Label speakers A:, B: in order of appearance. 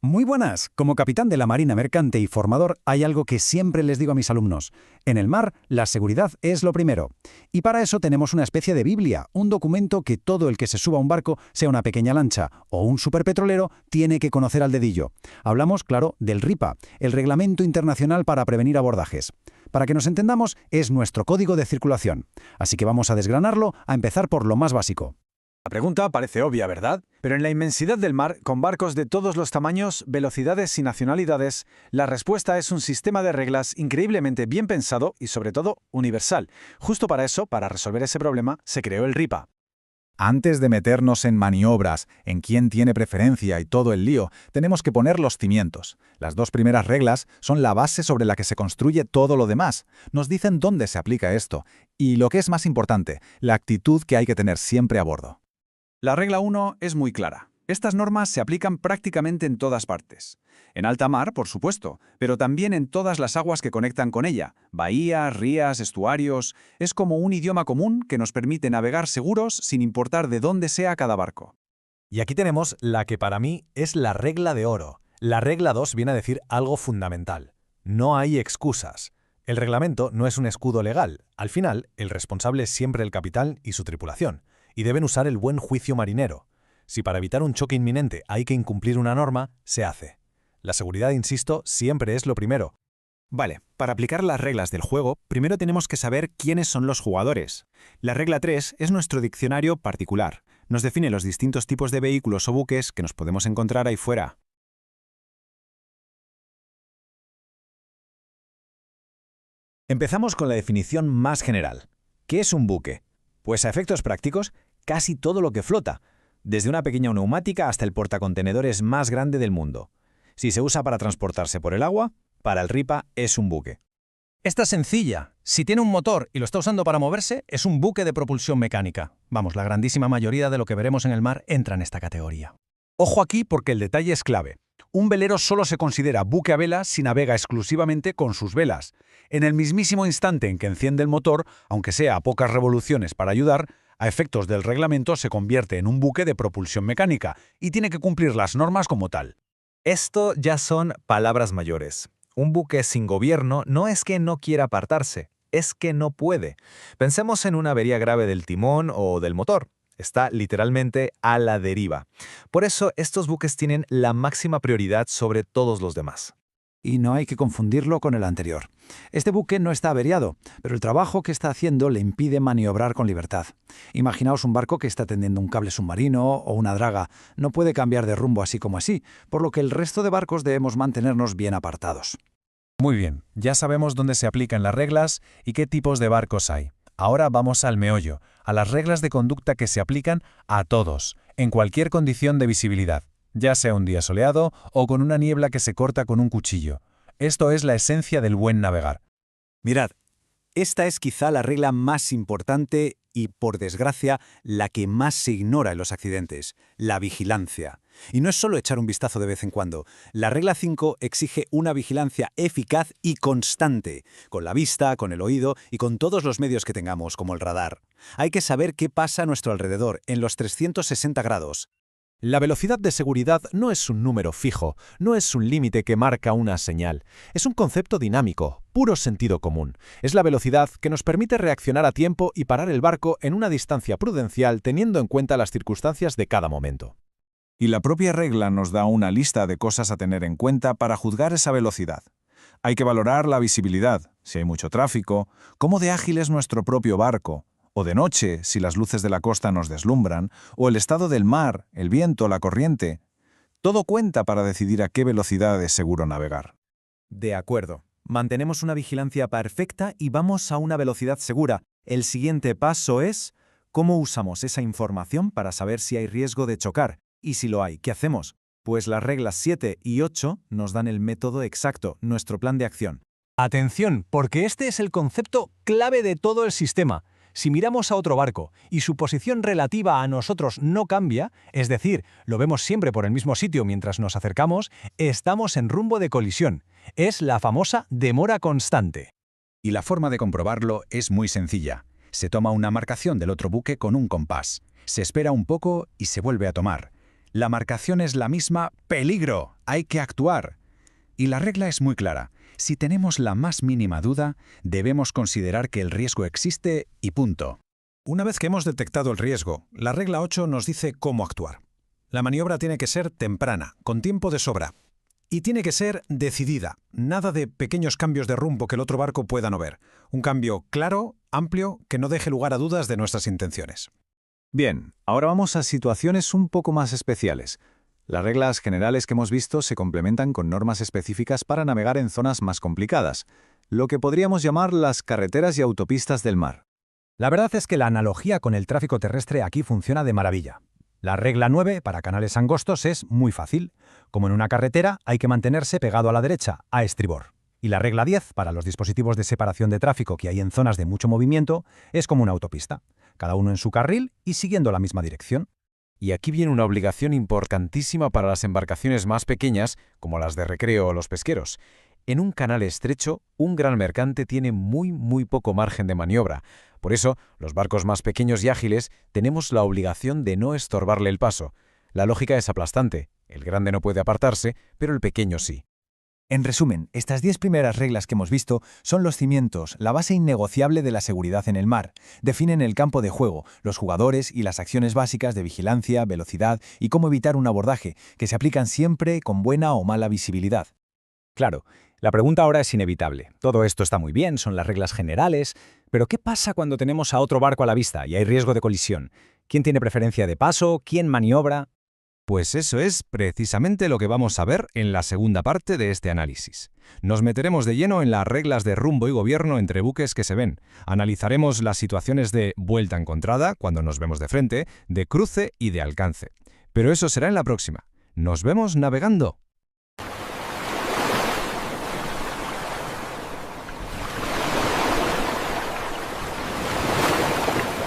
A: Muy buenas. Como capitán de la Marina Mercante y formador, hay algo que siempre les digo a mis alumnos. En el mar, la seguridad es lo primero. Y para eso tenemos una especie de Biblia, un documento que todo el que se suba a un barco, sea una pequeña lancha o un superpetrolero, tiene que conocer al dedillo. Hablamos, claro, del RIPA, el Reglamento Internacional para Prevenir Abordajes. Para que nos entendamos, es nuestro código de circulación. Así que vamos a desgranarlo, a empezar por lo más básico.
B: La pregunta parece obvia, ¿verdad? Pero en la inmensidad del mar, con barcos de todos los tamaños, velocidades y nacionalidades, la respuesta es un sistema de reglas increíblemente bien pensado y, sobre todo, universal. Justo para eso, para resolver ese problema, se creó el RIPA.
C: Antes de meternos en maniobras, en quién tiene preferencia y todo el lío, tenemos que poner los cimientos. Las dos primeras reglas son la base sobre la que se construye todo lo demás. Nos dicen dónde se aplica esto y, lo que es más importante, la actitud que hay que tener siempre a bordo.
B: La regla 1 es muy clara. Estas normas se aplican prácticamente en todas partes. En alta mar, por supuesto, pero también en todas las aguas que conectan con ella. Bahías, rías, estuarios. Es como un idioma común que nos permite navegar seguros sin importar de dónde sea cada barco.
D: Y aquí tenemos la que para mí es la regla de oro. La regla 2 viene a decir algo fundamental. No hay excusas. El reglamento no es un escudo legal. Al final, el responsable es siempre el capitán y su tripulación. Y deben usar el buen juicio marinero. Si para evitar un choque inminente hay que incumplir una norma, se hace. La seguridad, insisto, siempre es lo primero.
E: Vale, para aplicar las reglas del juego, primero tenemos que saber quiénes son los jugadores. La regla 3 es nuestro diccionario particular. Nos define los distintos tipos de vehículos o buques que nos podemos encontrar ahí fuera.
C: Empezamos con la definición más general. ¿Qué es un buque? Pues a efectos prácticos, casi todo lo que flota, desde una pequeña neumática hasta el portacontenedores más grande del mundo. Si se usa para transportarse por el agua, para el RIPA es un buque.
A: Esta es sencilla. Si tiene un motor y lo está usando para moverse, es un buque de propulsión mecánica. Vamos, la grandísima mayoría de lo que veremos en el mar entra en esta categoría.
B: Ojo aquí porque el detalle es clave. Un velero solo se considera buque a vela si navega exclusivamente con sus velas. En el mismísimo instante en que enciende el motor, aunque sea a pocas revoluciones para ayudar, a efectos del reglamento se convierte en un buque de propulsión mecánica y tiene que cumplir las normas como tal.
D: Esto ya son palabras mayores. Un buque sin gobierno no es que no quiera apartarse, es que no puede. Pensemos en una avería grave del timón o del motor. Está literalmente a la deriva. Por eso, estos buques tienen la máxima prioridad sobre todos los demás.
A: Y no hay que confundirlo con el anterior. Este buque no está averiado, pero el trabajo que está haciendo le impide maniobrar con libertad. Imaginaos un barco que está tendiendo un cable submarino o una draga. No puede cambiar de rumbo así como así, por lo que el resto de barcos debemos mantenernos bien apartados.
D: Muy bien, ya sabemos dónde se aplican las reglas y qué tipos de barcos hay. Ahora vamos al meollo, a las reglas de conducta que se aplican a todos, en cualquier condición de visibilidad, ya sea un día soleado o con una niebla que se corta con un cuchillo. Esto es la esencia del buen navegar.
E: Mirad, esta es quizá la regla más importante y, por desgracia, la que más se ignora en los accidentes, la vigilancia. Y no es solo echar un vistazo de vez en cuando. La regla 5 exige una vigilancia eficaz y constante, con la vista, con el oído y con todos los medios que tengamos, como el radar. Hay que saber qué pasa a nuestro alrededor, en los 360 grados.
D: La velocidad de seguridad no es un número fijo, no es un límite que marca una señal. Es un concepto dinámico, puro sentido común. Es la velocidad que nos permite reaccionar a tiempo y parar el barco en una distancia prudencial teniendo en cuenta las circunstancias de cada momento.
C: Y la propia regla nos da una lista de cosas a tener en cuenta para juzgar esa velocidad. Hay que valorar la visibilidad, si hay mucho tráfico, cómo de ágil es nuestro propio barco, o de noche, si las luces de la costa nos deslumbran, o el estado del mar, el viento, la corriente. Todo cuenta para decidir a qué velocidad es seguro navegar.
E: De acuerdo. Mantenemos una vigilancia perfecta y vamos a una velocidad segura. El siguiente paso es cómo usamos esa información para saber si hay riesgo de chocar. Y si lo hay, ¿qué hacemos? Pues las reglas 7 y 8 nos dan el método exacto, nuestro plan de acción.
A: Atención, porque este es el concepto clave de todo el sistema. Si miramos a otro barco y su posición relativa a nosotros no cambia, es decir, lo vemos siempre por el mismo sitio mientras nos acercamos, estamos en rumbo de colisión. Es la famosa demora constante.
F: Y la forma de comprobarlo es muy sencilla. Se toma una marcación del otro buque con un compás. Se espera un poco y se vuelve a tomar. La marcación es la misma: peligro, hay que actuar. Y la regla es muy clara. Si tenemos la más mínima duda, debemos considerar que el riesgo existe y punto.
A: Una vez que hemos detectado el riesgo, la regla 8 nos dice cómo actuar. La maniobra tiene que ser temprana, con tiempo de sobra. Y tiene que ser decidida, nada de pequeños cambios de rumbo que el otro barco pueda no ver. Un cambio claro, amplio, que no deje lugar a dudas de nuestras intenciones.
C: Bien, ahora vamos a situaciones un poco más especiales. Las reglas generales que hemos visto se complementan con normas específicas para navegar en zonas más complicadas, lo que podríamos llamar las carreteras y autopistas del mar.
D: La verdad es que la analogía con el tráfico terrestre aquí funciona de maravilla. La regla 9 para canales angostos es muy fácil. Como en una carretera, hay que mantenerse pegado a la derecha, a estribor. Y la regla 10 para los dispositivos de separación de tráfico que hay en zonas de mucho movimiento es como una autopista, cada uno en su carril y siguiendo la misma dirección.
B: Y aquí viene una obligación importantísima para las embarcaciones más pequeñas, como las de recreo o los pesqueros. En un canal estrecho, un gran mercante tiene muy poco margen de maniobra. Por eso, los barcos más pequeños y ágiles tenemos la obligación de no estorbarle el paso. La lógica es aplastante. El grande no puede apartarse, pero el pequeño sí.
E: En resumen, estas 10 primeras reglas que hemos visto son los cimientos, la base innegociable de la seguridad en el mar. Definen el campo de juego, los jugadores y las acciones básicas de vigilancia, velocidad y cómo evitar un abordaje, que se aplican siempre con buena o mala visibilidad.
D: Claro, la pregunta ahora es inevitable. Todo esto está muy bien, son las reglas generales, pero ¿qué pasa cuando tenemos a otro barco a la vista y hay riesgo de colisión? ¿Quién tiene preferencia de paso? ¿Quién maniobra?
G: Pues eso es precisamente lo que vamos a ver en la segunda parte de este análisis. Nos meteremos de lleno en las reglas de rumbo y gobierno entre buques que se ven. Analizaremos las situaciones de vuelta encontrada, cuando nos vemos de frente, de cruce y de alcance. Pero eso será en la próxima. ¡Nos vemos navegando!